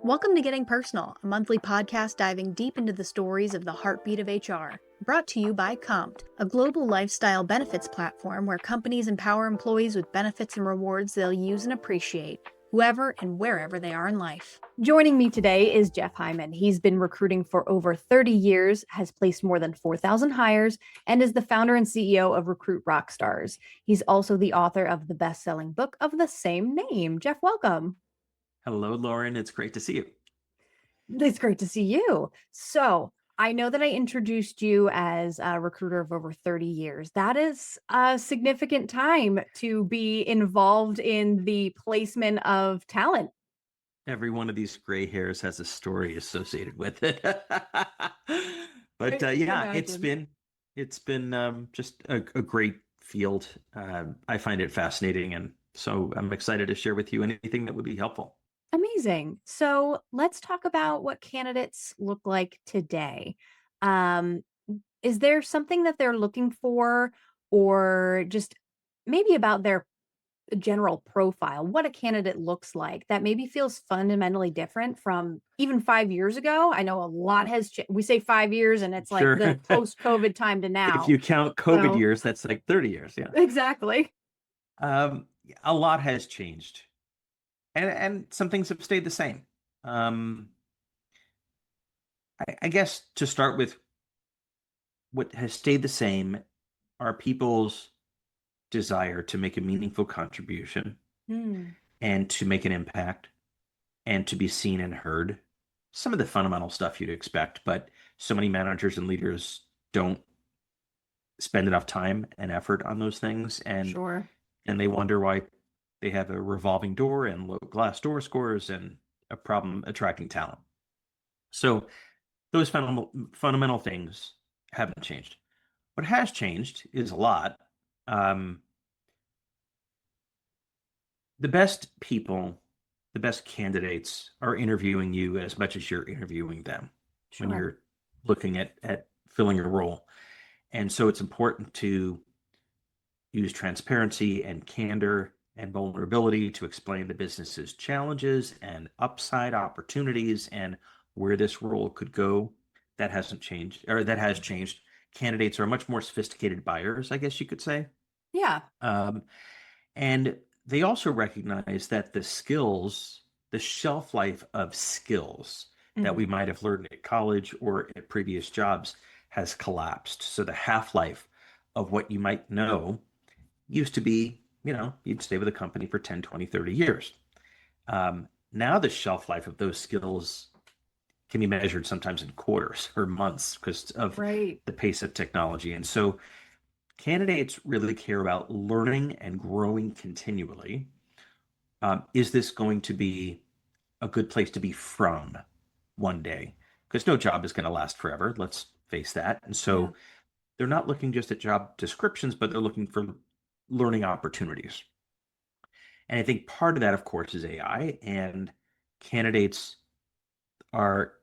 Welcome to Getting Personal, a monthly podcast diving deep into the stories of the heartbeat of HR. Brought to you by Compt, a global lifestyle benefits platform where companies empower employees with benefits and rewards they'll use and appreciate, whoever and wherever they are in life. Joining me today is Jeff Hyman. He's been recruiting for over 30 years, has placed more than 4,000 hires, and is the founder and CEO of Recruit Rockstars. He's also the author of the best-selling book of the same name. Jeff, welcome. Hello, Lauren. It's great to see you. It's great to see you. So I know that I introduced you as a recruiter of over 30 years. That is a significant time to be involved in the placement of talent. Every one of these gray hairs has a story associated with it. But yeah, it's been just a great field. I find it fascinating, and so I'm excited to share with you anything that would be helpful. Amazing. So let's talk about what candidates look like today. Um, is there something that they're looking for, or just maybe about their general profile, what a candidate looks like that maybe feels fundamentally different from even 5 years ago? I know a lot has changed. We say 5 years and it's like Sure. the post-COVID time to If now. you count COVID So years, that's like 30 years. Yeah. exactly. Um, a lot has changed, and some things have stayed the same. Um, I guess to start with, what has stayed the same are people's desire to make a meaningful contribution Hmm, and to make an impact and to be seen and heard. Some of the fundamental stuff you'd expect, but so many managers and leaders don't spend enough time and effort on those things, sure. and they wonder why they have a revolving door and low glass door scores and a problem attracting talent. So those fundamental things haven't changed. What has changed is a lot. Um, the best people, the best candidates are interviewing you as much as you're interviewing them when Sure. you're looking at filling a role. And so it's important to use transparency and candor and vulnerability to explain the business's challenges and upside opportunities and where this role could go. That hasn't changed, or that has changed. Candidates are much more sophisticated buyers, I guess you could say. Yeah. Um, and they also recognize that the shelf life of skills that Mhm. we might have learned at college or at previous jobs has collapsed. So the half-life of what you might know used to be, you'd stay with a company for 10, 20, 30 years. Now the shelf life of those skills can be measured sometimes in quarters or months because of Right. the pace of technology. And so candidates really care about learning and growing continually. Is this going to be a good place to be from one day? Because no job is going to last forever. Let's face that. And Yeah. so they're not looking just at job descriptions, but they're looking for learning opportunities. And I think part of that, of course, is AI. And candidates are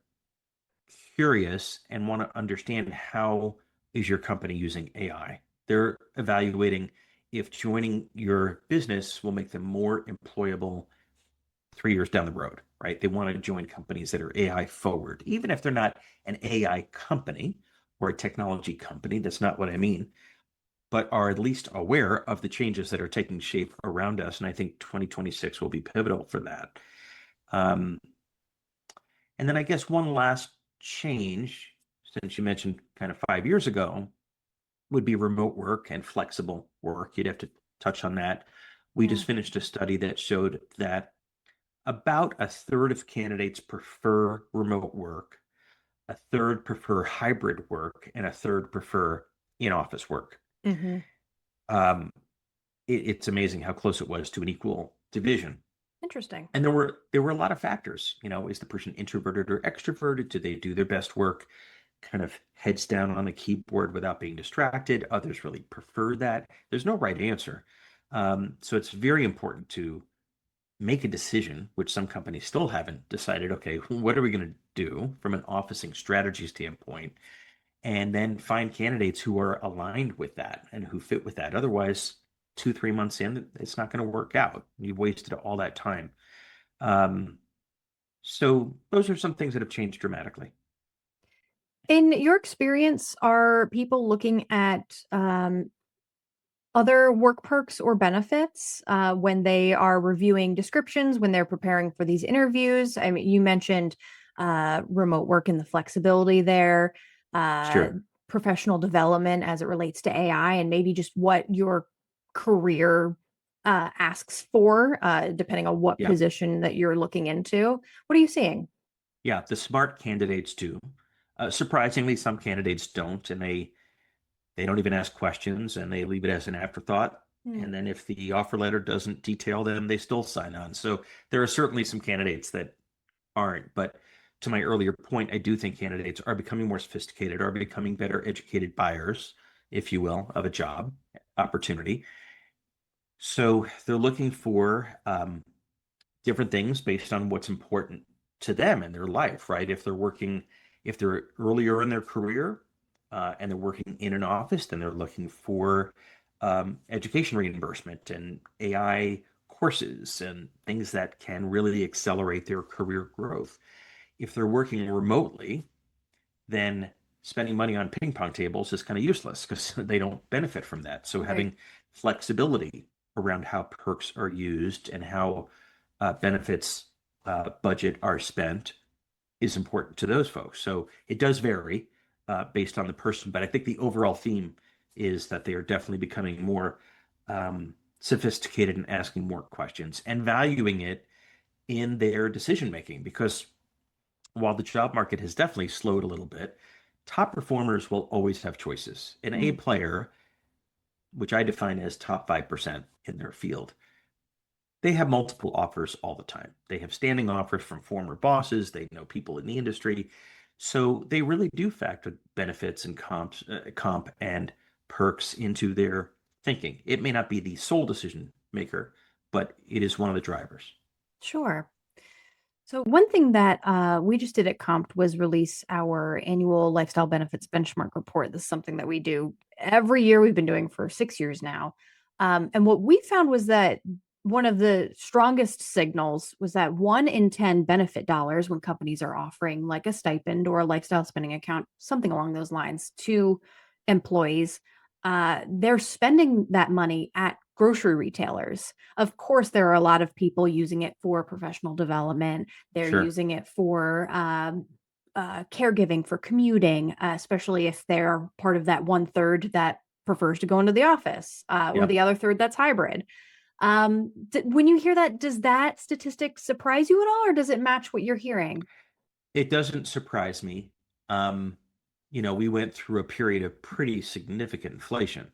curious and want to understand, how is your company using AI? They're evaluating if joining your business will make them more employable 3 years down the road, right? They want to join companies that are AI forward, even if they're not an AI company or a technology company. That's not what I mean, but are at least aware of the changes that are taking shape around us. And I think 2026 will be pivotal for that. Um, and then I guess one last change, since you mentioned kind of 5 years ago, would be remote work and flexible work. You'd have to touch on that. We Yeah. just finished a study that showed that about a third of candidates prefer remote work, a third prefer hybrid work, and a third prefer in-office work. Hmm. Um, it's amazing how close it was to an equal division. Interesting. And there were a lot of factors. Is the person introverted or extroverted? Do they do their best work kind of heads down on the keyboard without being distracted? Others really prefer that. There's no right answer. So it's very important to make a decision, which some companies still haven't decided. Okay, what are we going to do from an officing strategy standpoint? And then find candidates who are aligned with that and who fit with that. Otherwise, 2, 3 months in, it's not going to work out. You've wasted all that time. Um, So those are some things that have changed dramatically. In your experience, are people looking at other work perks or benefits when they are reviewing descriptions, when they're preparing for these interviews? I mean, you mentioned remote work and the flexibility there, uh, Sure. professional development as it relates to AI, and maybe just what your career asks for, depending on what Yeah. position that you're looking into. What are you seeing? Yeah. The smart candidates do. Surprisingly, some candidates don't, and they don't even ask questions and they leave it as an afterthought. Hmm. And then if the offer letter doesn't detail them, they still sign on. So there are certainly some candidates that aren't. But to my earlier point, I do think candidates are becoming more sophisticated, are becoming better educated buyers, if you will, of a job opportunity. So they're looking for different things based on what's important to them in their life, right? If they're earlier in their career and they're working in an office, then they're looking for education reimbursement and AI courses and things that can really accelerate their career growth. If they're working remotely, then spending money on ping pong tables is kind of useless because they don't benefit from that. So Right. having flexibility around how perks are used and how benefits budget are spent is important to those folks. So it does vary based on the person, but I think the overall theme is that they are definitely becoming more sophisticated and asking more questions and valuing it in their decision making because while the job market has definitely slowed a little bit, top performers will always have choices. An A Mm. player, which I define as top 5% in their field, they have multiple offers all the time. They have standing offers from former bosses, they know people in the industry. So they really do factor benefits and comp and perks into their thinking. It may not be the sole decision maker, but it is one of the drivers. Sure. So one thing that we just did at Compt was release our annual lifestyle benefits benchmark report. This is something that we do every year. We've been doing for 6 years now. And what we found was that one of the strongest signals was that 1 in 10 benefit dollars when companies are offering like a stipend or a lifestyle spending account, something along those lines to employees, they're spending that money at grocery retailers. Of course, there are a lot of people using it for professional development. They're Sure. using it for caregiving, for commuting, especially if they're part of that one third that prefers to go into the office, or Yeah. the other third that's hybrid. When you hear that, does that statistic surprise you at all, or does it match what you're hearing? It doesn't surprise me. Um, we went through a period of pretty significant inflation,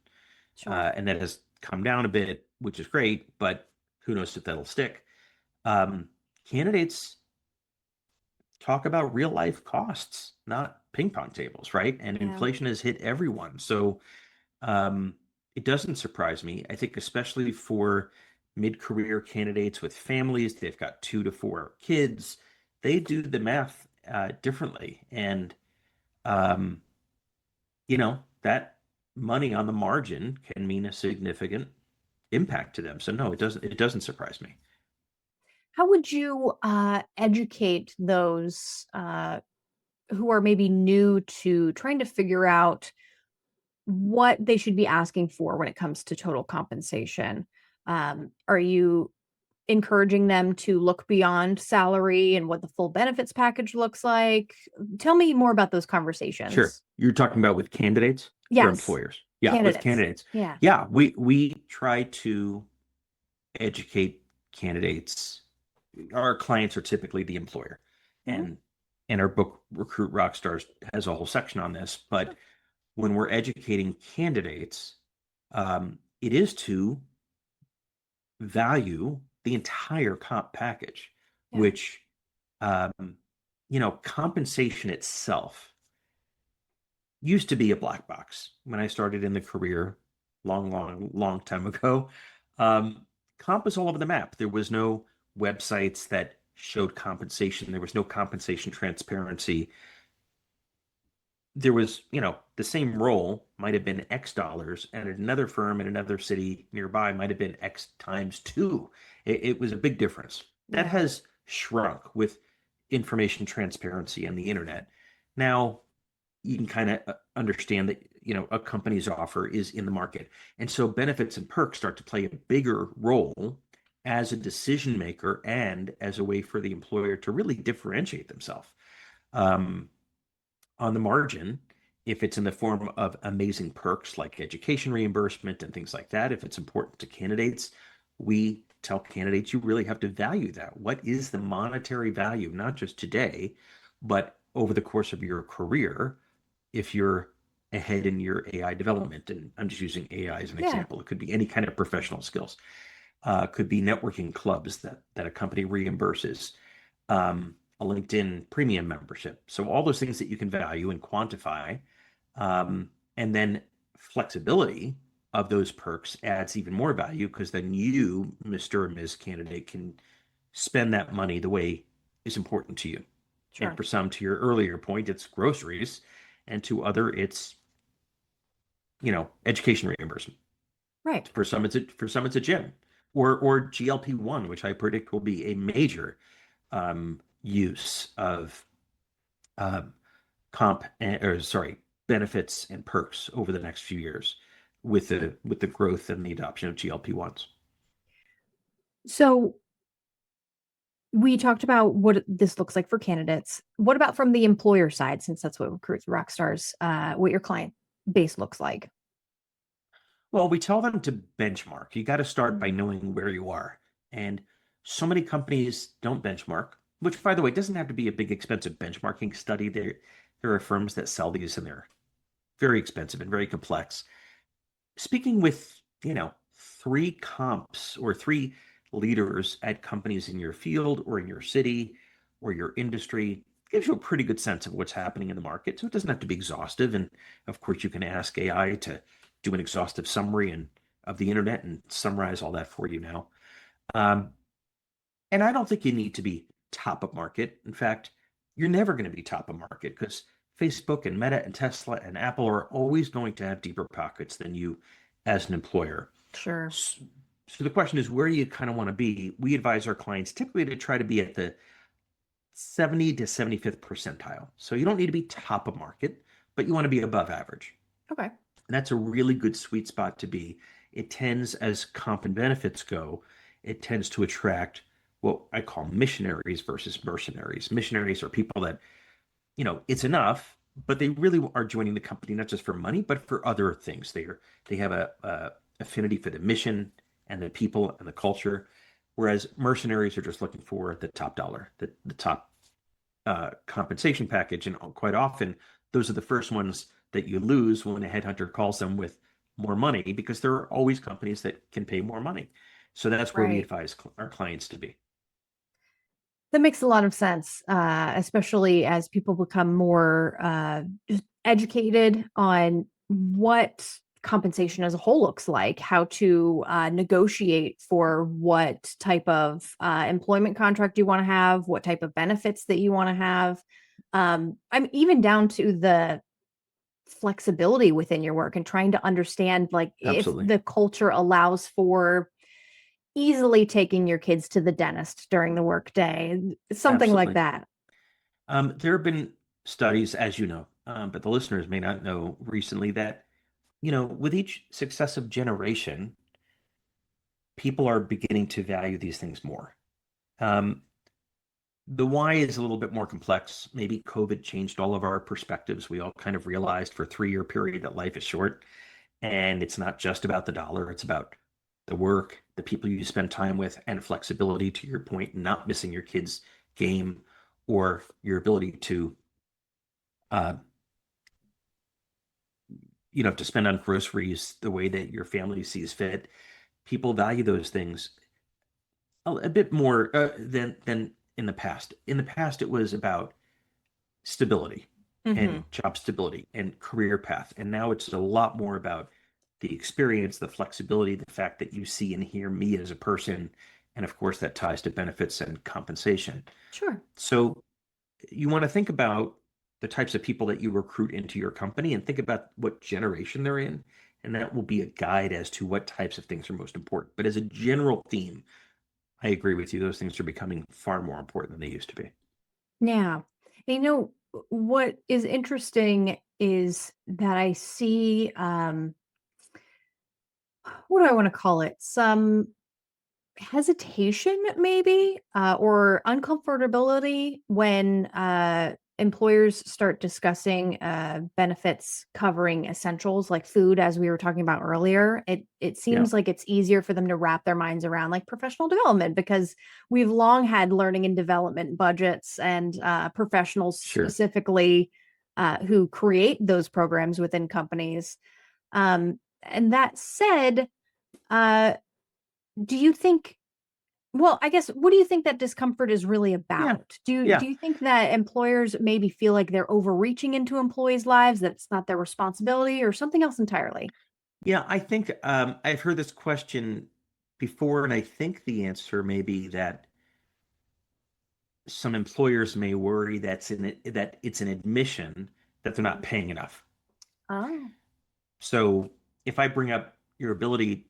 Sure. and that has come down a bit, which is great, but who knows if that'll stick. Um, Candidates talk about real life costs, not ping pong tables, right? And Yeah. inflation has hit everyone. So um, it doesn't surprise me. I think, especially for mid career candidates with families, they've got 2 to 4 kids, they do the math differently. And um, that money on the margin can mean a significant impact to them. So no, it doesn't surprise me. How would you educate those who are maybe new to trying to figure out what they should be asking for when it comes to total compensation? Are you encouraging them to look beyond salary and what the full benefits package looks like? Tell me more about those Sure. conversations. You're talking about with candidates or Yes, employers? Yeah, with candidates. candidates. Yeah. Yeah, we try to educate candidates. Our clients are typically the employer. Mhm. And our book Recruit Rockstars has a whole section on this, Sure. but when we're educating candidates, it is to value the entire comp package, Yeah. which um, compensation itself used to be a black box when I started in the career long, long, long time ago. Um, Comp was all over the map. There was no websites that showed compensation. There was no compensation transparency. There was, the same role might have been X dollars, and at another firm in another city nearby might have been X times two. It was a big difference. That Yeah. has shrunk with information transparency and the internet. Now, you can kind of understand that a company's offer is in the market, and so benefits and perks start to play a bigger role as a decision maker and as a way for the employer to really differentiate themselves. Um, on the margin, if it's in the form of amazing perks like education reimbursement and things like that, if it's important to candidates, we tell candidates you really have to value that. What is the monetary value, not just today, but over the course of your career, if you're ahead in your AI development? And I'm just using AI as an Yeah. example. It could be any kind of professional skills. Could be networking clubs that a company reimburses, a LinkedIn premium membership. So all those things that you can value and quantify, and then flexibility of those perks adds even more value because then you, Mr. or Ms. Candidate, can spend that money the way is important to you. Sure. And for some, to your earlier point, it's groceries, and to other, it's education reimbursement. Right. For some, it's a gym, or GLP-1, which I predict will be a major use of um, benefits and perks over the next few years with the growth and the adoption of GLP-1s. So we talked about what this looks like for candidates. What about from the employer side, since that's what Recruit Rockstars, what your client base looks like? Well, we tell them to benchmark. You got to start by knowing where you are. And so many companies don't benchmark, which, by the way, doesn't have to be a big, expensive benchmarking study. There are firms that sell these, and they're very expensive and very complex. Speaking with, three comps or three leaders at companies in your field or in your city or your industry gives you a pretty good sense of what's happening in the market. So it doesn't have to be exhaustive. And of course, you can ask AI to do an exhaustive summary of the internet and summarize all that for you now. Um, and I don't think you need to be top of market. In fact, you're never going to be top of market because Facebook and Meta and Tesla and Apple are always going to have deeper pockets than you as an employer. Sure. So the question is, where you kind of want to be. We advise our clients typically to try to be at the 70 to 75th percentile. So you don't need to be top of market, but you want to be above average. Okay. And that's a really good sweet spot to be. It tends, as comp and benefits go, it tends to attract what I call missionaries versus mercenaries. Missionaries are people that, it's enough, but they really are joining the company not just for money, but for other things. They have a affinity for the mission and the people and the culture, whereas mercenaries are just looking for the top dollar, the top compensation package. And quite often, those are the first ones that you lose when a headhunter calls them with more money because there are always companies that can pay more money. So that's where we Right. advise our clients to be. That makes a lot of sense, especially as people become more just educated on what compensation as a whole looks like, how to negotiate for what type of employment contract you want to have, what type of benefits that you want to have. I'm even down to the flexibility within your work and trying to understand, like, if Absolutely. the culture allows for easily taking your kids to the dentist during the workday, something like Absolutely. that. There have been studies, as you know, but the listeners may not know recently that, with each successive generation, people are beginning to value these things more. Um, the why is a little bit more complex. Maybe COVID changed all of our perspectives. We all kind of realized for a 3-year period that life is short and it's not just about the dollar, it's about the work, the people you spend time with, and flexibility, to your point, not missing your kids' game or your ability to uh, to spend on groceries the way that your family sees fit. People value those things a bit more than in the past. In the past, it was about stability Mhm. and job stability and career path, and now it's a lot more about the experience, the flexibility, the fact that you see and hear me as a person, and of course that ties to benefits and compensation. Sure. So you want to think about the types of people that you recruit into your company and think about what generation they're in. And that will be a guide as to what types of things are most important. But as a general theme, I agree with you. Those things are becoming far more important than they used to be. Yeah. What is interesting is that I see, what do I want to call it? Some hesitation maybe or uncomfortability when employers start discussing benefits covering essentials like food, as we were talking about earlier. It Yeah, seems like it's easier for them to wrap their minds around like professional development, because we've long had learning and development budgets and professionals sure. specifically who create those programs within companies. And that said, uh, do you think well, I guess, what do you think that discomfort is really Yeah, about? Do yeah, you think that employers maybe feel like they're overreaching into employees' lives, that it's not their responsibility, or something else entirely? yeah. I think I've heard this question before, and I think the answer may be that some employers may worry that it's an admission that they're not paying enough. Oh, So if I bring up your ability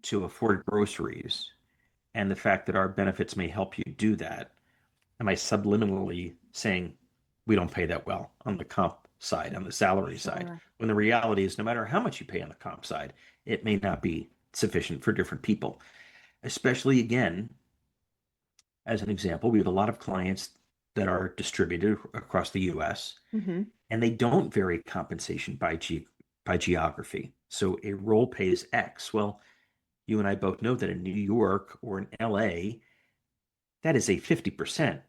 to afford groceries and the fact that our benefits may help you do that, am I subliminally saying we don't pay that well on the comp side, on the salary side? sure. When the reality is, no matter how much you pay on the comp side, it may not be sufficient for different people. Especially again, as an example, we have a lot of clients that are distributed across the US Hmm. and they don't vary compensation by geography. So a role pays X. Well, you and I both know that in New York or in LA, that is a 50%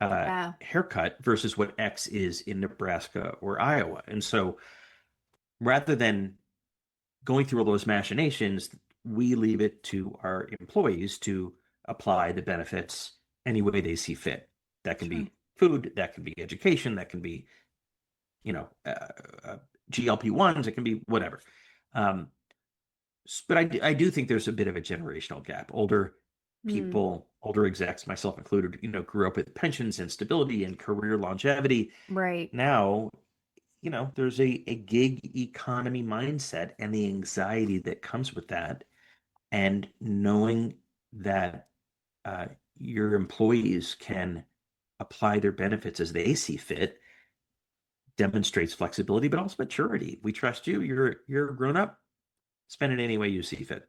uh, Yeah, haircut versus what X is in Nebraska or Iowa. And so rather than going through all those machinations, we leave it to our employees to apply the benefits any way they see fit. That can sure. be food, that can be education, that can be, you know, GLP-1s, it can be whatever. Um, but I do think there's a bit of a generational gap. Older Mm, people, older execs, myself included, grew up with pensions and stability and career longevity. right. Now, there's a gig economy mindset and the anxiety that comes with that. And knowing that uh, your employees can apply their benefits as they see fit demonstrates flexibility, but also maturity. We trust you. You're a grown up. Spend it any way you see fit.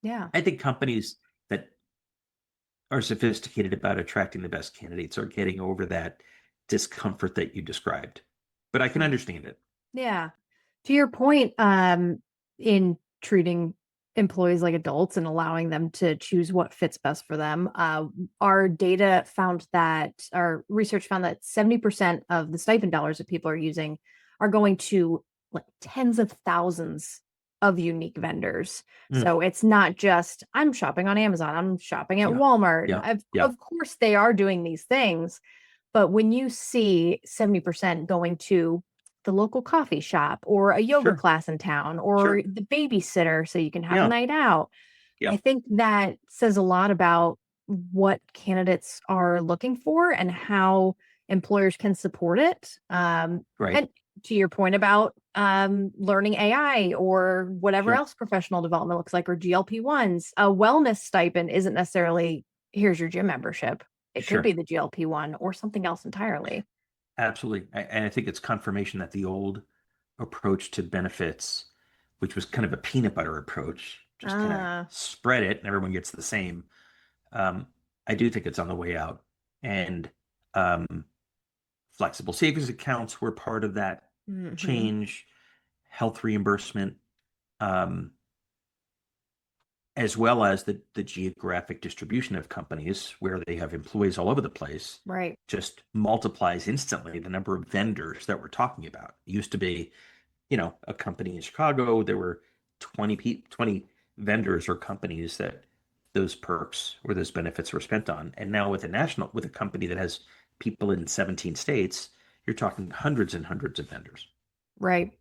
Yeah. I think companies that are sophisticated about attracting the best candidates are getting over that discomfort that you described. But I can Sure. understand it. Yeah. To your point, in treating employees like adults and allowing them to choose what fits best for them, our research found that 70% of the stipend dollars that people are using are going to like tens of thousands of unique vendors. Mm, So it's not just I'm shopping on Amazon, I'm shopping at yeah, Walmart. yeah, yeah, Of course they are doing these things, but when you see 70% going to the local coffee shop or a yoga sure, class in town or sure, the babysitter so you can have a yeah, night out, yeah, I think that says a lot about what candidates are looking for and how employers can support it. right, And to your point about learning AI or whatever sure, else professional development looks like, or GLP-1s, a wellness stipend isn't necessarily here's your gym membership. It could be sure, the GLP-1 or something else entirely. absolutely. And I think it's confirmation that the old approach to benefits, which was kind of a peanut butter approach, just kind of Ah, spread it and everyone gets the same. Um, I do think it's on the way out. And um, flexible savings accounts were part of that hmm, change, health reimbursement, um, as well as the geographic distribution of companies where they have employees all over the place, right. just multiplies instantly the number of vendors that we're talking about. It used to be, a company in Chicago, there were 20 vendors or companies that those perks or those benefits were spent on. And now with a company that has people in 17 states, you're talking hundreds and hundreds of vendors. Right.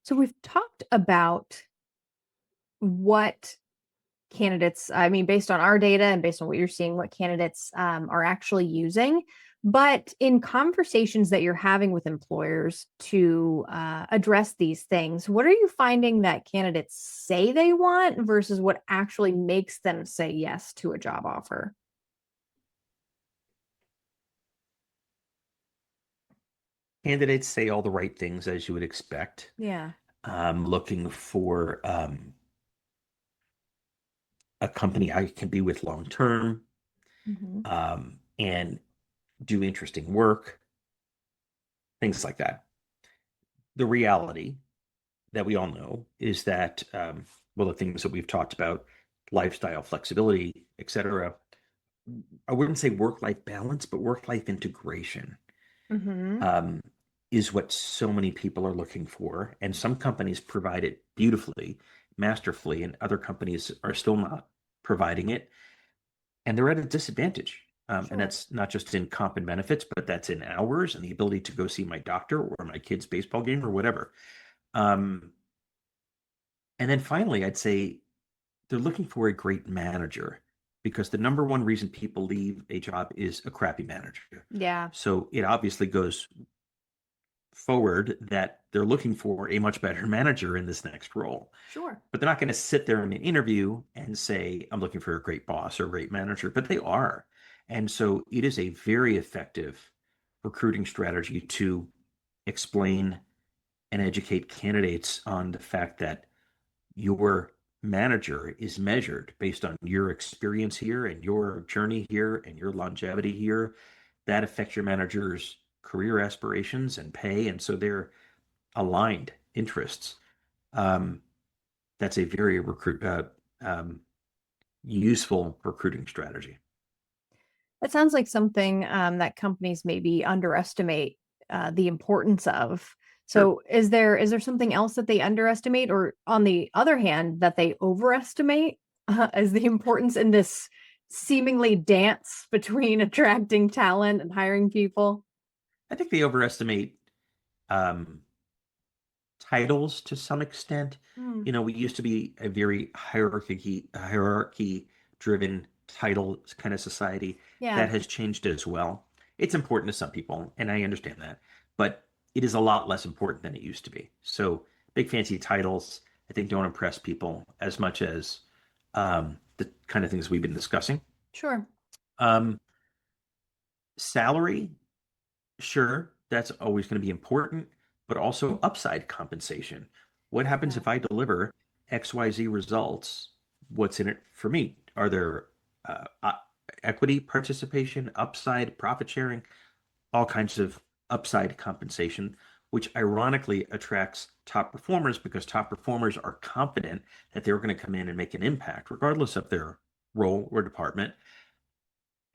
So we've talked about what candidates, I mean, based on our data and based on what you're seeing, what candidates are actually using. But in conversations that you're having with employers to address these things, what are you finding that candidates say they want versus what actually makes them say yes to a job offer? Candidates say all the right things as you would expect. Yeah. Looking for a company I can be with long term, Hmm. and do interesting work, things like that. The reality that we all know is that, well, the things that we've talked about, lifestyle flexibility, etc. I wouldn't say work-life balance, but work-life integration Hmm. um, is what so many people are looking for. And some companies provide it beautifully, masterfully, and other companies are still not providing it. And they're at a disadvantage. And Sure. that's not just in comp and benefits, but that's in hours and the ability to go see my doctor or my kid's baseball game or whatever. Um, and then finally, I'd say they're looking for a great manager because the number one reason people leave a job is a crappy manager. Yeah. So it obviously goes forward that they're looking for a much better manager in this next role. Sure. But they're not going to sit there in an interview and say, I'm looking for a great boss or a great manager, but they are. And so it is a very effective recruiting strategy to explain and educate candidates on the fact that your manager is measured based on your experience here and your journey here and your longevity here. That affects your manager's career aspirations and pay. And so they're aligned interests. Um, that's a very um, useful recruiting strategy. That sounds like something that companies maybe underestimate the importance of. Sure. So, is there something else that they underestimate, or on the other hand, that they overestimate as the importance in this seemingly dance between attracting talent and hiring people? I think they overestimate um, titles to some extent. Hmm. We used to be a very hierarchy driven title kind of society. Yeah, That has changed as well. It's important to some people, and I understand that, but it is a lot less important than it used to be. So big fancy titles, I think, don't impress people as much as the kind of things we've been discussing. sure. Um, Salary, sure, that's always going to be important, but also upside compensation. What happens Yeah. if I deliver XYZ results? What's in it for me? Are there equity participation, upside, profit sharing, all kinds of upside compensation, which ironically attracts top performers because top performers are confident that they're going to come in and make an impact, regardless of their role or department.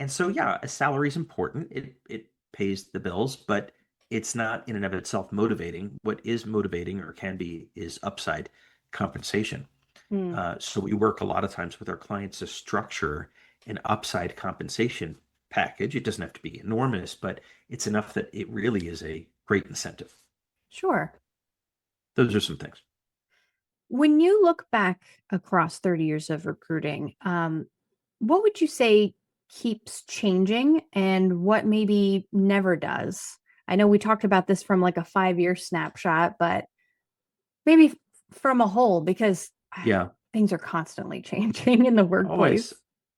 And so, yeah, a salary is important. It pays the bills, but it's not in and of itself motivating. What is motivating or can be is upside compensation. Hmm. So we work a lot of times with our clients to structure an upside compensation package. It doesn't have to be enormous, but it's enough that it really is a great incentive. Sure. Those are some things. When you look back across 30 years of recruiting, what would you say keeps changing and what maybe never does? I know we talked about this from like a 5-year snapshot, but maybe from a whole, because Yeah, things are constantly changing in the always, workplace.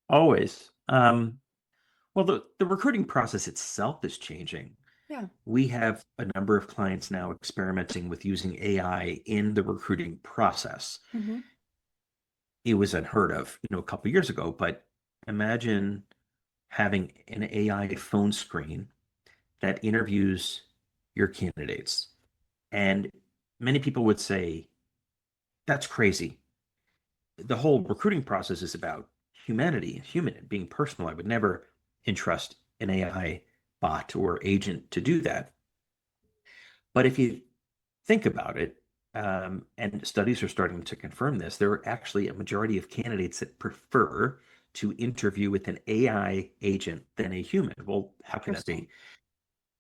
always. Well, the recruiting process itself is changing. Yeah. We have a number of clients now experimenting with using AI in the recruiting process. Hmm. It was unheard of, a couple of years ago, but imagine having an AI phone screen that interviews your candidates. And many people would say, that's crazy. The whole recruiting process is about humanity and human and being personal. I would never entrust an AI bot or agent to do that. But if you think about it, and studies are starting to confirm this, there are actually a majority of candidates that prefer to interview with an AI agent than a human. Well, how can that Interesting.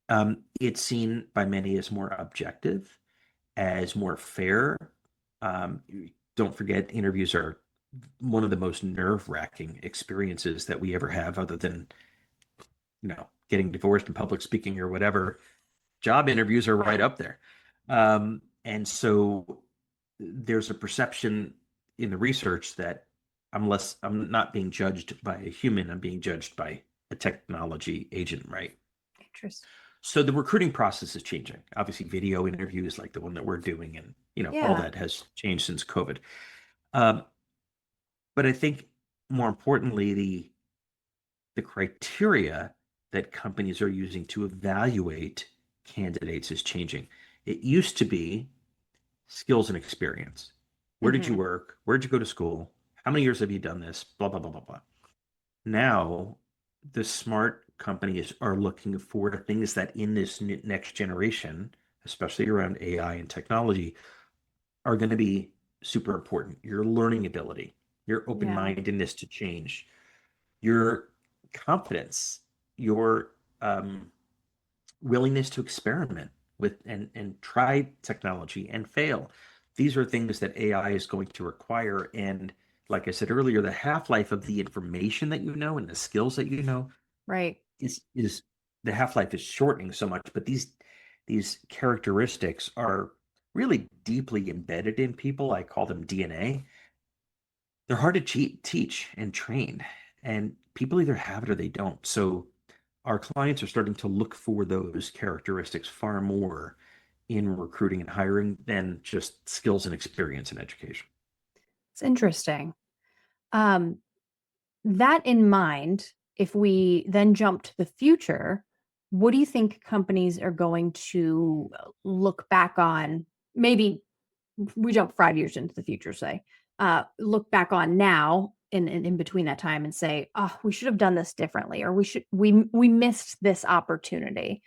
be? It's seen by many as more objective, as more fair. Um, don't forget, interviews are one of the most nerve-wracking experiences that we ever have, other than, getting divorced and public speaking or whatever. Job interviews are right up there. And so there's a perception in the research that I'm not being judged by a human, I'm being judged by a technology agent, right? Interesting. So the recruiting process is changing. Obviously, video interviews like the one that we're doing, and all Yeah. that has changed since COVID. Um, but I think more importantly, the criteria that companies are using to evaluate candidates is changing. It used to be skills and experience. Where did you Hmm. work? Where did you go to school? How many years have you done this? Blah, blah, blah, blah, blah. Now, the smart companies are looking for things that in this next generation, especially around AI and technology, are going to be super important. Your learning ability, your open Yeah. mindedness to change, your confidence, your um, willingness to experiment with and try technology and fail. These are things that AI is going to require. And like I said earlier, the half-life of the information that you know and the skills that you know Right. is the half-life is shortening so much. But these characteristics are really deeply embedded in people. I call them DNA. They're hard to teach and train, and people either have it or they don't. So our clients are starting to look for those characteristics far more in recruiting and hiring than just skills and experience in education. It's interesting. Um, that in mind, if we then jump to the future, what do you think companies are going to look back on? Maybe we jump 5 years into the future, say, look back on now in between that time and say, oh, we should have done this differently, or we missed this opportunity.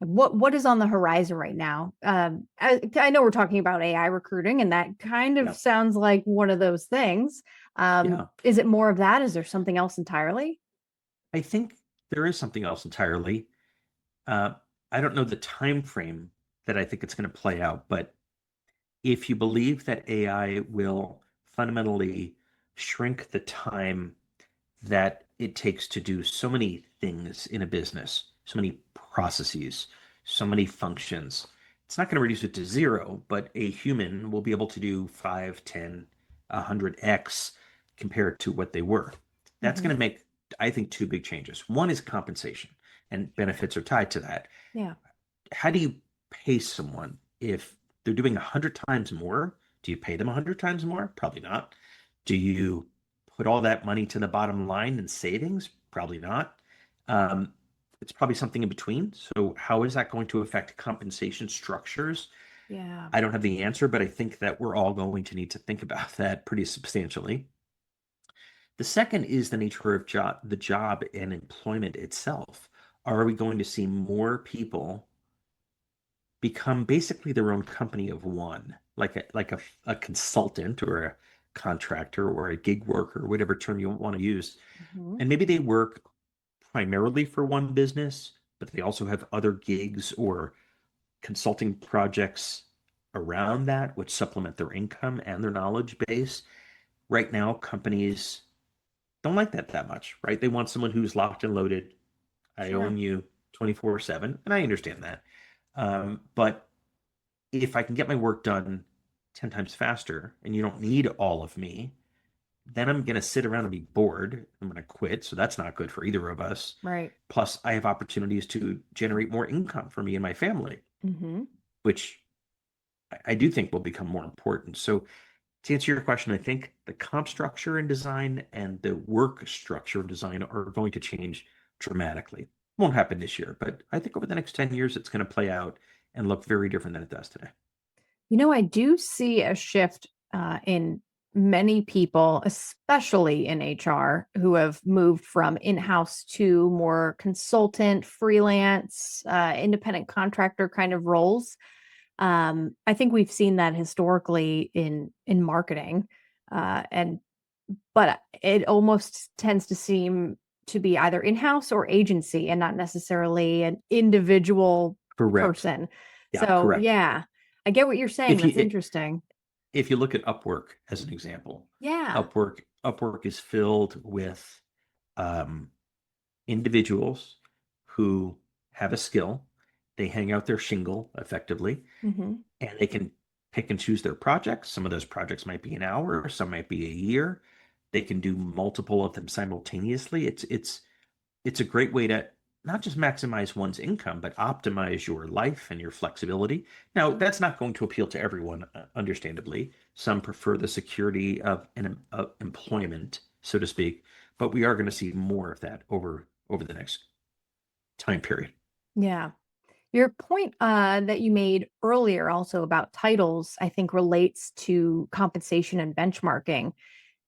What is on the horizon right now? I know we're talking about AI recruiting, and that kind of Yeah. sounds like one of those things. Yeah. Is it more of that? Is there something else entirely? I think there is something else entirely. Uh, I don't know the time frame that I think it's going to play out, but if you believe that AI will fundamentally shrink the time that it takes to do so many things in a business, so many processes, so many functions. It's not going to reduce it to zero, but a human will be able to do 5, 10, 100x compared to what they were. That's Hmm. going to make, I think, two big changes. One is compensation, and benefits are tied to that. Yeah. How do you pay someone if they're doing 100 times more? Do you pay them 100 times more? Probably not. Do you put all that money to the bottom line in savings? Probably not. Um, it's probably something in between. So, how is that going to affect compensation structures? Yeah. I don't have the answer, but I think that we're all going to need to think about that pretty substantially. The second is the nature of the job and employment itself. Are we going to see more people become basically their own company of one, like a consultant or a contractor or a gig worker, whatever term you want to use. Hmm. And maybe they work primarily for one business, but they also have other gigs or consulting projects around that, which supplement their income and their knowledge base. Right now, companies don't like that much, right? They want someone who's locked and loaded. I Sure. own you 24/7, and I understand that. But if I can get my work done 10 times faster and you don't need all of me, then I'm going to sit around and be bored. I'm going to quit. So that's not good for either of us. Right. Plus, I have opportunities to generate more income for me and my family, Hmm. which I do think will become more important. So, to answer your question, I think the comp structure and design and the work structure and design are going to change dramatically. Won't happen this year, but I think over the next 10 years, it's going to play out and look very different than it does today. I do see a shift in many people, especially in HR, who have moved from in house to more consultant, freelance, independent contractor kind of roles. I think we've seen that historically in marketing, and but it almost tends to seem to be either in house or agency, and not necessarily an individual Correct. person. Yeah, So correct. yeah, I get what you're saying. If That's you interesting. if you look at Upwork as an example, Yeah. Upwork is filled with um, individuals who have a skill. They hang out their shingle effectively, Hmm. and they can pick and choose their projects. Some of those projects might be an hour, some might be a year. They can do multiple of them simultaneously. It's a great way to not just maximize one's income, but optimize your life and your flexibility. Now, that's not going to appeal to everyone, understandably. Some prefer the security of employment, so to speak, but we are going to see more of that over the next time period. Yeah. Your point that you made earlier also about titles, I think relates to compensation and benchmarking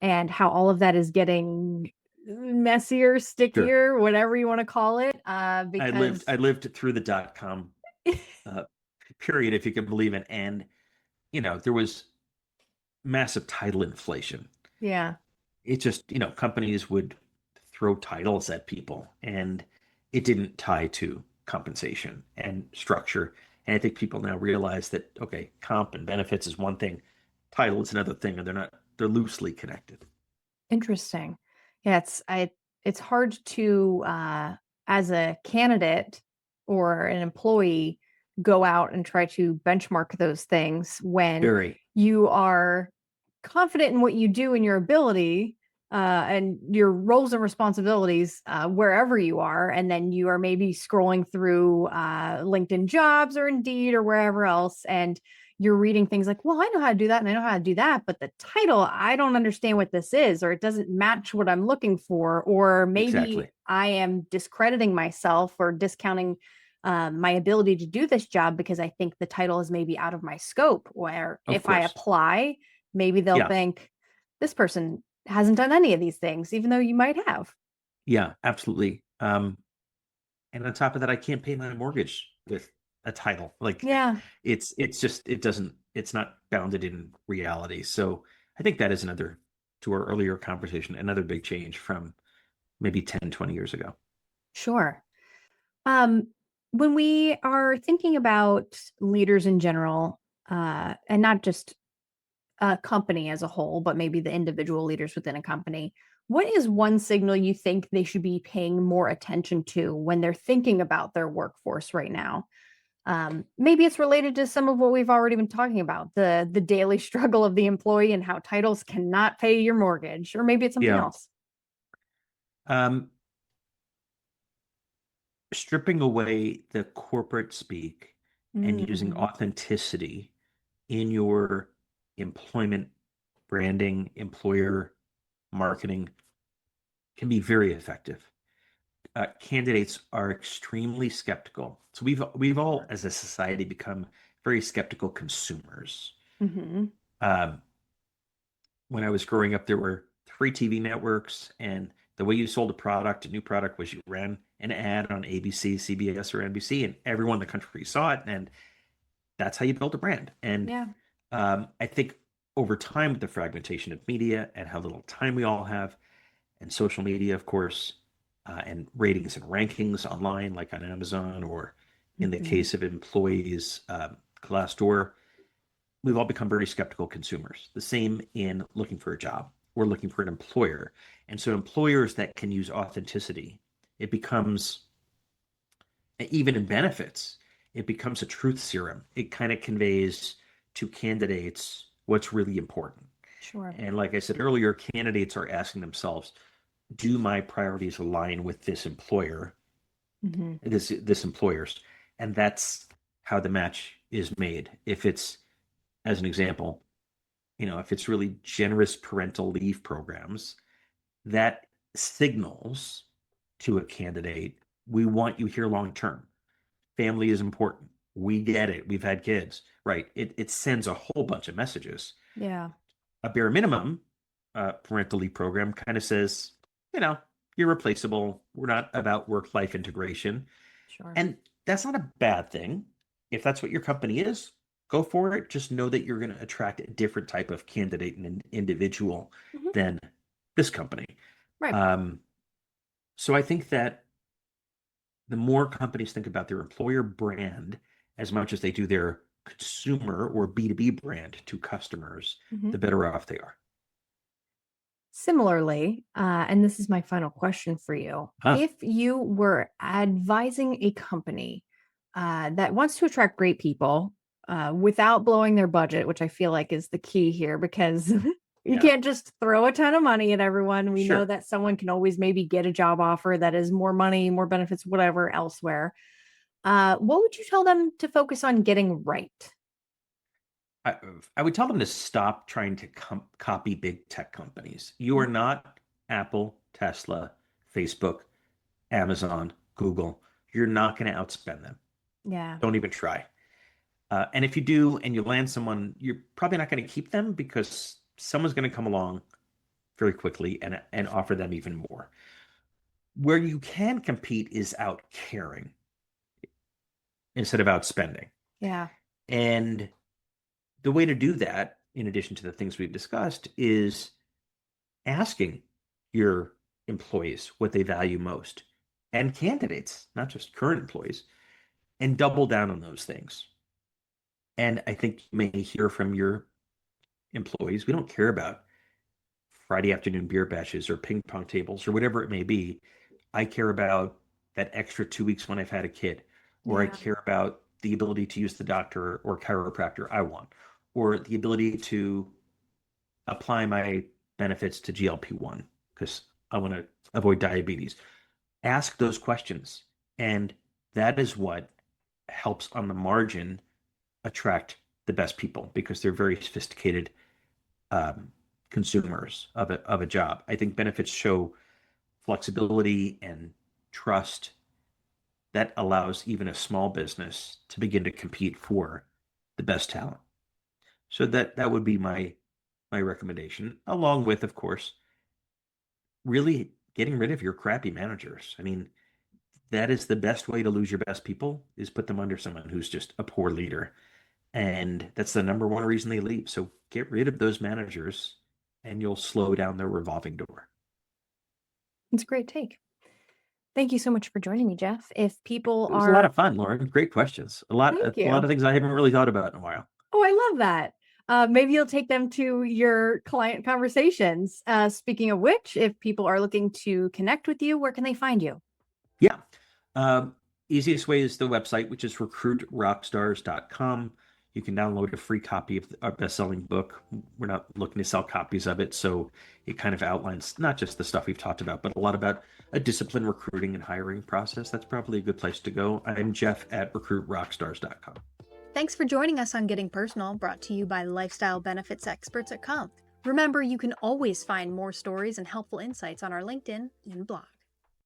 and how all of that is getting messier, Sure. stickier, whatever you want to call it. Because I lived through the dot-com uh, period, if you can believe it, and there was massive title inflation. yeah, It just, companies would throw titles at people and it didn't tie to compensation and structure. And I think people now realize that, okay, comp and benefits is one thing, title is another thing, and they're loosely connected. interesting. Yeah, it's hard to as a candidate or an employee go out and try to benchmark those things when Very. you are confident in what you do and your ability and your roles and responsibilities wherever you are, and then you are maybe scrolling through LinkedIn Jobs or Indeed or wherever else, and you're reading things like, well, I know how to do that and I know how to do that, but the title, I don't understand what this is, or it doesn't match what I'm looking for, or maybe Exactly. I am discrediting myself or discounting my ability to do this job because I think the title is maybe out of my scope. Where Of if I course. apply, maybe they'll Yeah. think this person hasn't done any of these things, even though you might have. Yeah, absolutely. And on top of that, I can't pay my mortgage with a title. Like Yeah, it's just it's not bounded in reality. So I think that is another, to our earlier conversation, another big change from maybe 10, 20 years ago. sure. Um, when we are thinking about leaders in general, and not just a company as a whole, but maybe the individual leaders within a company, what is one signal you think they should be paying more attention to when they're thinking about their workforce right now? Maybe it's related to some of what we've already been talking about, the daily struggle of the employee and how titles cannot pay your mortgage, or maybe it's something Yeah. else. Um, stripping away the corporate speak and using Mm-hmm. authenticity in your employment branding, employer marketing can be very effective. Candidates are extremely skeptical. So we've all, as a society, become very skeptical consumers. Mm-hmm. Um, when I was growing up, there were three TV networks, and the way you sold a new product, was you ran an ad on ABC, CBS, or NBC, and everyone in the country saw it, and that's how you built a brand. And Yeah. I think over time, with the fragmentation of media and how little time we all have, and social media, of course, and ratings and rankings online, like on Amazon, or in the Mm-hmm. case of employees, Glassdoor, we've all become very skeptical consumers. The same in looking for a job. We're looking for an employer. And so employers that can use authenticity, it becomes, even in benefits, it becomes a truth serum. It kind of conveys to candidates what's really important. Sure. And like I said earlier, candidates are asking themselves, do my priorities align with this employer, Mm-hmm. this employer's? And that's how the match is made. If it's, as an example, if it's really generous parental leave programs, that signals to a candidate, we want you here long term. Family is important. We get it. We've had kids, right? It sends a whole bunch of messages. Yeah. A bare minimum parental leave program kind of says, you know, you're replaceable. We're not about work life integration. Sure. And that's not a bad thing. If that's what your company is, go for it. Just know that you're going to attract a different type of candidate and an individual Mm-hmm. than this company. Right. Um, so I think that the more companies think about their employer brand as much as they do their consumer or B2B brand to customers, Mm-hmm. the better off they are. Similarly, and this is my final question for you. Huh. If you were advising a company that wants to attract great people without blowing their budget, which I feel like is the key here, because You Yeah. can't just throw a ton of money at everyone. We know Sure. that someone can always maybe get a job offer that is more money, more benefits, whatever elsewhere. What would you tell them to focus on getting right? I, I would tell them to stop trying to copy big tech companies. You are Mhm. not Apple, Tesla, Facebook, Amazon, Google. You're not going to outspend them. Yeah. Don't even try. And if you do and you land someone, you're probably not going to keep them because someone's going to come along very quickly and offer them even more. Where you can compete is out caring instead of outspending. Yeah. And the way to do that, in addition to the things we've discussed, is asking your employees what they value most and candidates, not just current employees, and double down on those things. And I think you may hear from your employees, we don't care about Friday afternoon beer bashes or ping pong tables or whatever it may be. I care about that extra 2 weeks when I've had a kid, or I Yeah. care about the ability to use the doctor or chiropractor I want, or the ability to apply my benefits to GLP-1 because I want to avoid diabetes. Ask those questions. And that is what helps on the margin attract the best people because they're very sophisticated consumers of a job. I think benefits show flexibility and trust that allows even a small business to begin to compete for the best talent. So that would be my recommendation, along with, of course, really getting rid of your crappy managers. I mean, that is the best way to lose your best people is put them under someone who's just a poor leader. And that's the number one reason they leave. So get rid of those managers and you'll slow down their revolving door. It's a great take. Thank you so much for joining me, Jeff. If people It was a lot are, of fun, Lauren. Great questions. thank A lot you. of things I haven't really thought about in a while. Oh, I love that. Maybe you'll take them to your client conversations. Speaking of which, if people are looking to connect with you, where can they find you? Yeah. Um, Easiest way is the website, which is recruitrockstars.com. You can download a free copy of our best-selling book. We're not looking to sell copies of it, so it kind of outlines not just the stuff we've talked about, but a lot about a disciplined recruiting and hiring process. That's probably a good place to go. I'm Jeff at recruitrockstars.com. Thanks for joining us on Getting Personal, brought to you by lifestyle benefits experts at Compt. Remember, you can always find more stories and helpful insights on our LinkedIn and blog.